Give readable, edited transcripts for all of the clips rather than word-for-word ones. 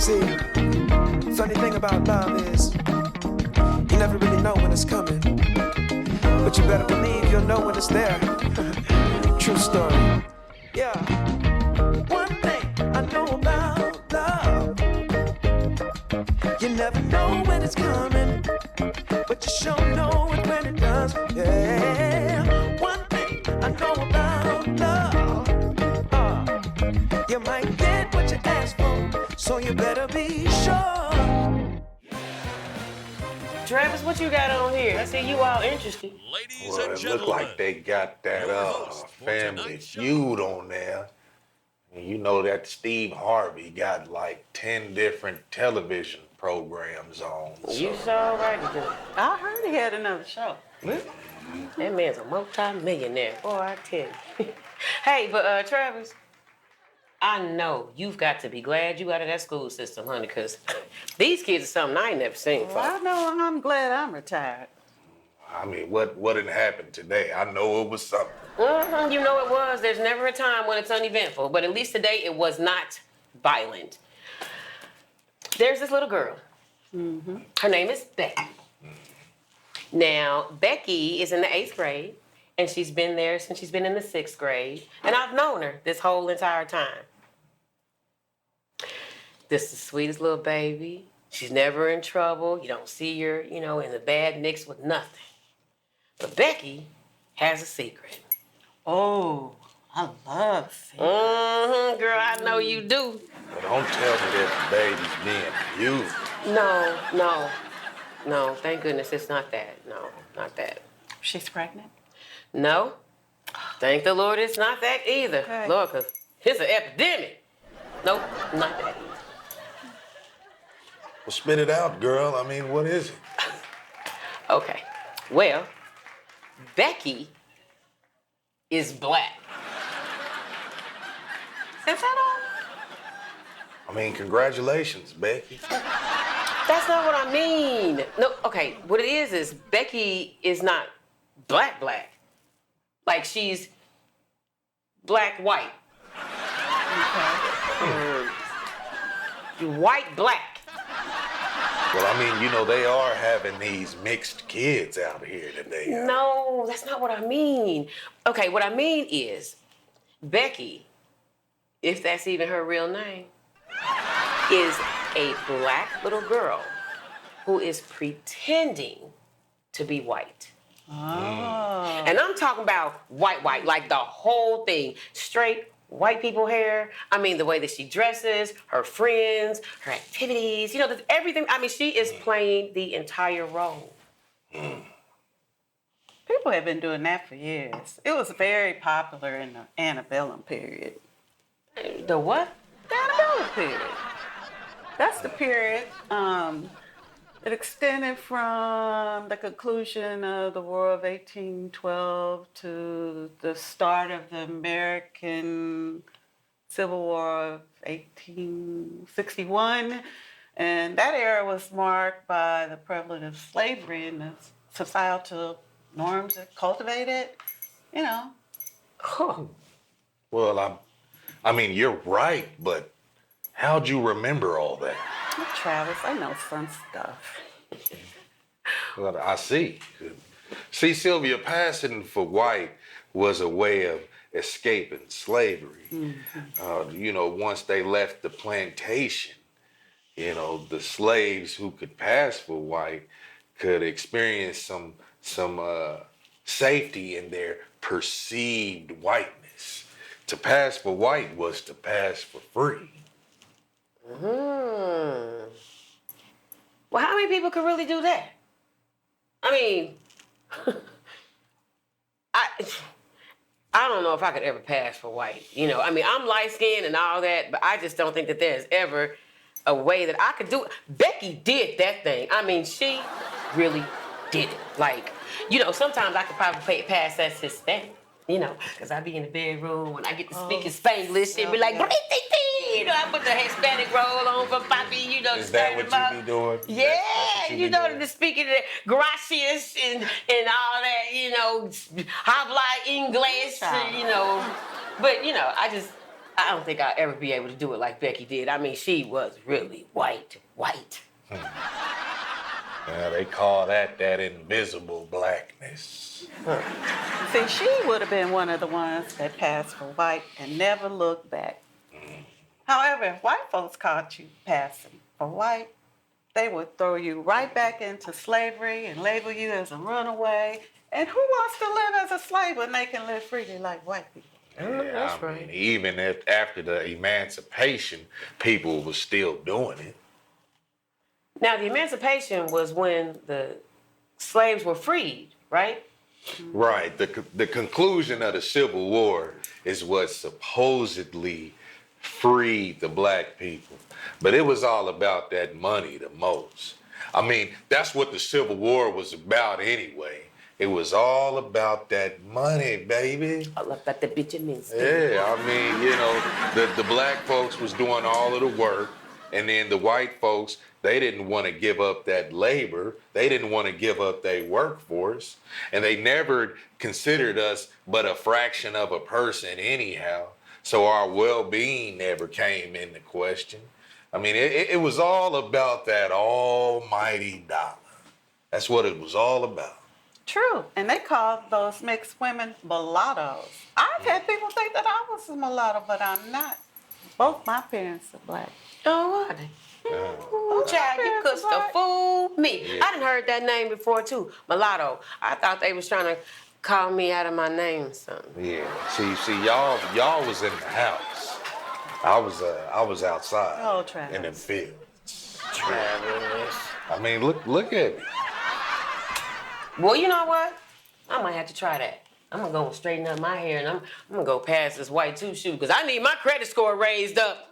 See, funny thing about love is you never really know when it's coming, but you better believe you'll know when it's there. True story. Yeah. One thing I know about love, you never know when it's coming, but you sure know it when it does. Yeah. One thing I know about love, you might get what you ask for, so you better be sure. Travis, what you got on here? I see you all interested. Well, it look like they got that Family Feud on there. And you know that Steve Harvey got like 10 different television programs on. You saw right again. I heard he had another show. That man's a multi-millionaire. Boy, I tell you. Hey, but Travis, I know you've got to be glad you out of that school system, honey, because these kids are something I ain't never seen before. Well, I know I'm glad I'm retired. I mean, what had happened today? I know it was something. Mm-hmm, you know it was. There's never a time when it's uneventful, but at least today it was not violent. There's this little girl. Mm-hmm. Her name is Becky. Now, Becky is in the 8th grade, and she's been there since she's been in the 6th grade, and I've known her this whole entire time. This is the sweetest little baby. She's never in trouble. You don't see her, in the bad mix with nothing. But Becky has a secret. Oh, I love secrets. Mm-hmm, girl, I know you do. But don't tell me that the baby's being abused. No, thank goodness it's not that. No, not that. She's pregnant? No, thank the Lord it's not that either. Okay. Lord, because it's an epidemic. Nope, not that either. Well, spit it out, girl. I mean, what is it? Okay, well, Becky is black. Is that all? I mean, congratulations, Becky. That's not what I mean. No, okay, what it is Becky is not black. Like she's black-white. Okay. White-black. Well, I mean, they are having these mixed kids out here today. No, that's not what I mean. Okay, what I mean is Becky, if that's even her real name, is a black little girl who is pretending to be white. Oh. And I'm talking about white, like the whole thing. Straight white people hair. I mean, the way that she dresses, her friends, her activities, everything. I mean, she is playing the entire role. People have been doing that for years. It was very popular in the antebellum period. The what? The antebellum period. That's the period. It extended from the conclusion of the War of 1812 to the start of the American Civil War of 1861. And that era was marked by the prevalence of slavery and the societal norms that cultivated, Huh. Well, I mean, you're right, but how'd you remember all that? Travis, I know some stuff. Well, I see. See, Sylvia, passing for white was a way of escaping slavery. Mm-hmm. Once they left the plantation, the slaves who could pass for white could experience some safety in their perceived whiteness. To pass for white was to pass for free. Well, how many people could really do that? I mean, I don't know if I could ever pass for white. I mean, I'm light-skinned and all that, but I just don't think that there's ever a way that I could do it. Becky did that thing. I mean, she really did it. Like, sometimes I could probably pass as Hispanic, because I be in the bedroom when I get to speak in Spanglish and be like, I put the Hispanic roll on for Papi, Is that what you be doing? Yeah, the speaking the gracias and all that, habla English, But, I don't think I'll ever be able to do it like Becky did. I mean, she was really white. Yeah, they call that invisible blackness. See, she would have been one of the ones that passed for white and never looked back. However, if white folks caught you passing for white, they would throw you right back into slavery and label you as a runaway. And who wants to live as a slave when they can live freely like white people? That's I right. mean, even after the emancipation, people were still doing it. Now, the emancipation was when the slaves were freed, right? Right. The conclusion of the Civil War is what supposedly freed the black people. But it was all about that money the most. I mean, that's what the Civil War was about anyway. It was all about that money, baby. I love that the bitch in me. Yeah, I mean, you know, the black folks was doing all of the work, and then the white folks, they didn't want to give up that labor. They didn't want to give up their workforce, and they never considered us but a fraction of a person anyhow. So our well-being never came into question. I mean, it was all about that almighty dollar. That's what it was all about. True. And they called those mixed women mulattoes. I've had people think that I was a mulatto, but I'm not. Both my parents are black. Oh, are they? Ooh, child, you parents could are have fooled me. Yeah. I done heard that name before too, mulatto. I thought they was trying to call me out of my name or something. Yeah. See, y'all was in the house. I was outside Oh, Travis. in the fields. Travis. I mean, look at me. Well, you know what? I might have to try that. I'm gonna go and straighten up my hair, and I'm gonna go past this white two-shoe because I need my credit score raised up.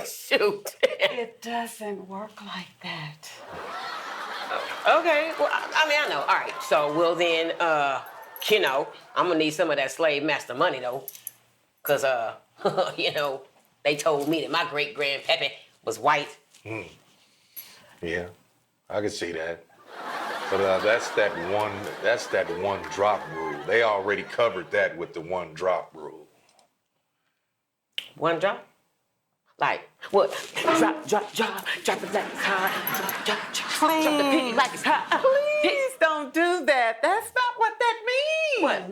Shoot. It doesn't work like that. Okay. Well, I mean, I know. All right. So, well then, you know, I'm gonna need some of that slave master money though, cause you know, they told me that my great grandpappy was white. Yeah, I can see that. But that's that one drop rule. They already covered that with the one drop rule. One drop? Like what? Drop it like it's hot. Drop the piggy like it's hot. Please don't do that. That's not what that means. What?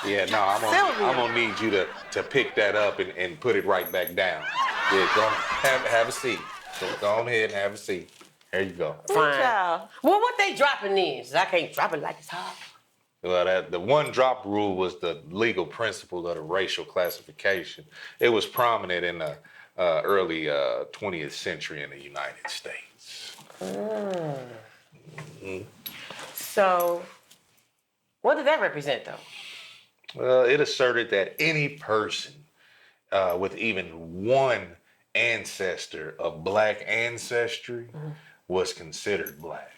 Yeah, no, I'm Sylvia. gonna need you to pick that up and put it right back down. Yeah, go have a seat. Go on ahead and have a seat. There you go. Fine. Child. Well, what they dropping is I can't drop it like it's hot. Well, the one drop rule was the legal principle of the racial classification. It was prominent in the early 20th century in the United States. So, what did that represent, though? Well, it asserted that any person with even one ancestor of black ancestry was considered black.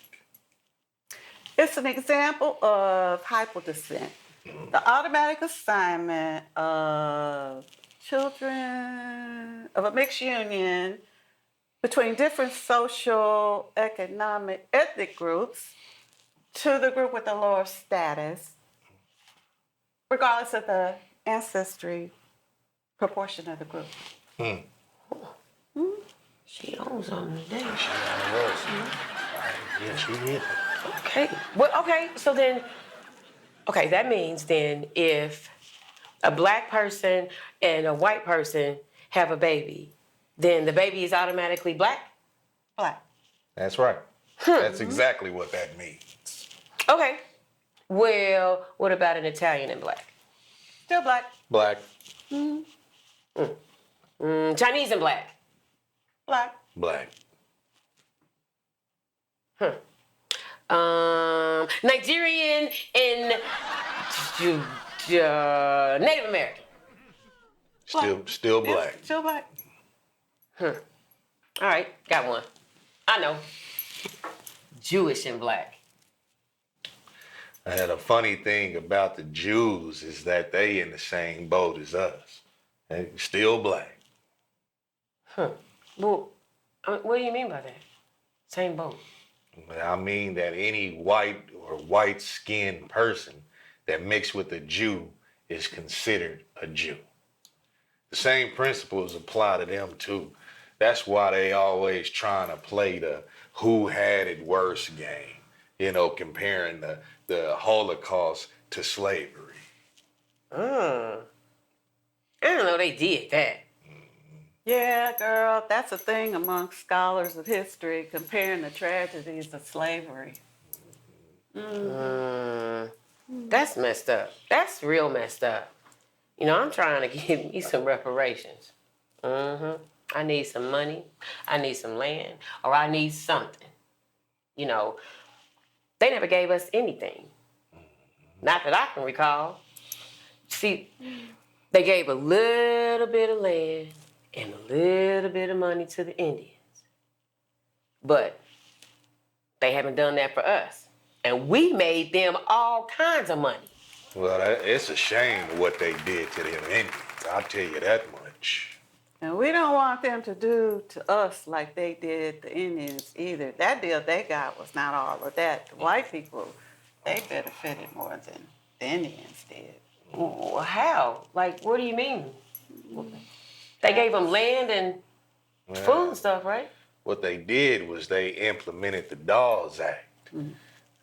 It's an example of hyperdescent. The automatic assignment of children of a mixed union between different social, economic, ethnic groups to the group with the lower status, regardless of the ancestry proportion of the group. She owns something today. Yeah, she did. Okay. Well, okay. So then, okay, that means then if a black person and a white person have a baby, then the baby is automatically black? Black. That's right. That's exactly what that means. Okay. Well, what about an Italian and black? Still black. Black. Chinese and black? Black. Black. Nigerian and Native American? Still black. Yeah, still black. All right, got one. I know. Jewish and black. And a funny thing about the Jews is that they in the same boat as us. They still black. Well, what do you mean by that? Same boat. I mean that any white or white-skinned person that mixed with a Jew is considered a Jew. The same principles apply to them too. That's why they always trying to play the who had it worse game, comparing the Holocaust to slavery. I didn't know they did that. Yeah, girl, that's a thing amongst scholars of history, comparing the tragedies of slavery. That's messed up. That's real messed up. I'm trying to get me some reparations. I need some money. I need some land. Or I need something. They never gave us anything. Not that I can recall. See, they gave a little bit of land and a little bit of money to the Indians. But they haven't done that for us. And we made them all kinds of money. Well, it's a shame what they did to them Indians. I'll tell you that much. And we don't want them to do to us like they did the Indians either. That deal they got was not all of that. The white people, they benefited more than the Indians did. Well, how? Like, what do you mean? They gave them land and food and stuff, right? What they did was they implemented the Dawes Act.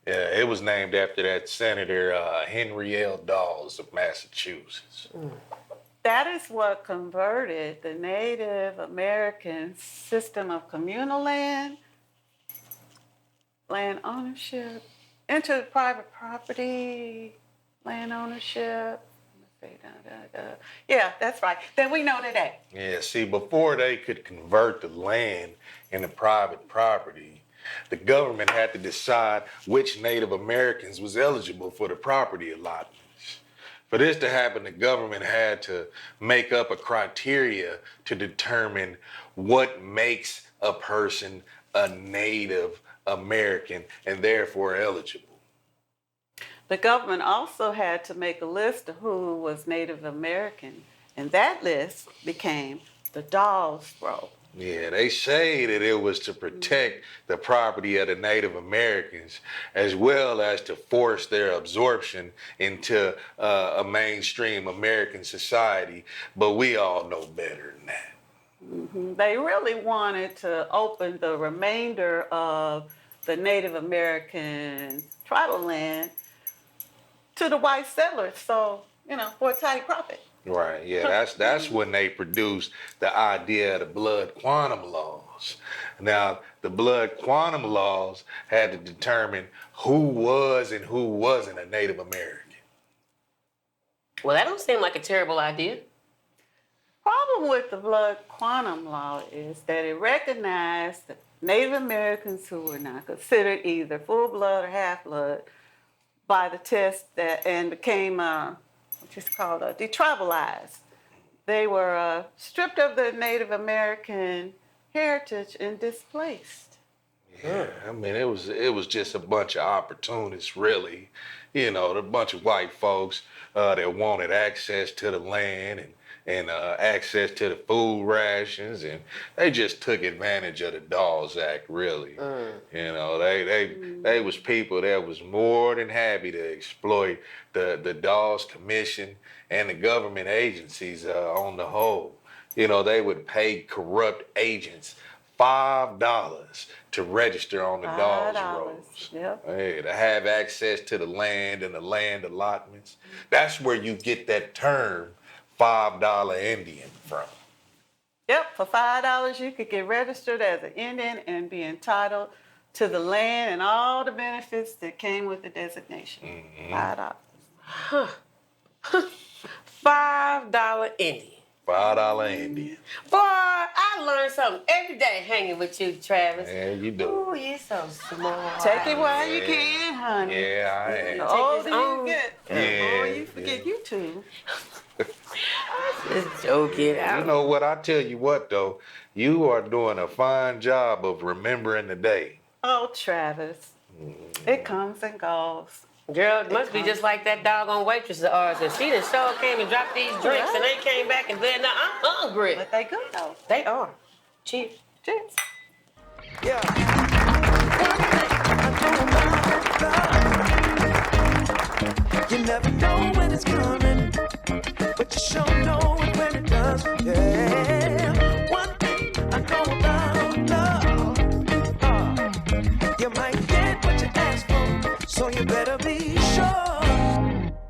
Yeah, it was named after that Senator Henry L. Dawes of Massachusetts. That is what converted the Native American system of communal land ownership, into private property, land ownership. Yeah, that's right. Then we know today. Yeah, see, before they could convert the land into private property, the government had to decide which Native Americans was eligible for the property allotments. For this to happen, the government had to make up a criteria to determine what makes a person a Native American and therefore eligible. The government also had to make a list of who was Native American, and that list became the Dawes Roll. Yeah, they say that it was to protect the property of the Native Americans as well as to force their absorption into a mainstream American society, but we all know better than that. They really wanted to open the remainder of the Native American tribal land to the white settlers, so, for a tight profit. Right, yeah, that's when they produced the idea of the blood quantum laws. Now, the blood quantum laws had to determine who was and who wasn't a Native American. Well, that don't seem like a terrible idea. Problem with the blood quantum law is that it recognized that Native Americans who were not considered either full blood or half blood by the test and became detribalized. They were stripped of their Native American heritage and displaced. Yeah, I mean, it was just a bunch of opportunists, really. A bunch of white folks that wanted access to the land and access to the food rations, and they just took advantage of the Dawes Act, really. They was people that was more than happy to exploit the Dawes Commission and the government agencies on the whole. They would pay corrupt agents $5 to register on the Dawes rolls. Yep. Hey, to have access to the land and the land allotments. That's where you get that term $5 Indian from. Yep, for $5 you could get registered as an Indian and be entitled to the land and all the benefits that came with the designation. $5. $5 Indian. $5 Indian. Boy, I learn something every day hanging with you, Travis. Yeah, you do. Ooh, you're so smart. Take it while you can, honey. Yeah, I am. The older on. you get, the more you forget you too. Just joking. You know what? I tell you what, though. You are doing a fine job of remembering the day. Oh, Travis. It comes and goes. Girl, it must be just like that doggone waitress of ours. If she done sure came and dropped these drinks and they came back and said, "Now I'm hungry." But they good though. They are. Cheers. Cheers. Yeah. You never know when it's coming, but you sure know it when it does. You might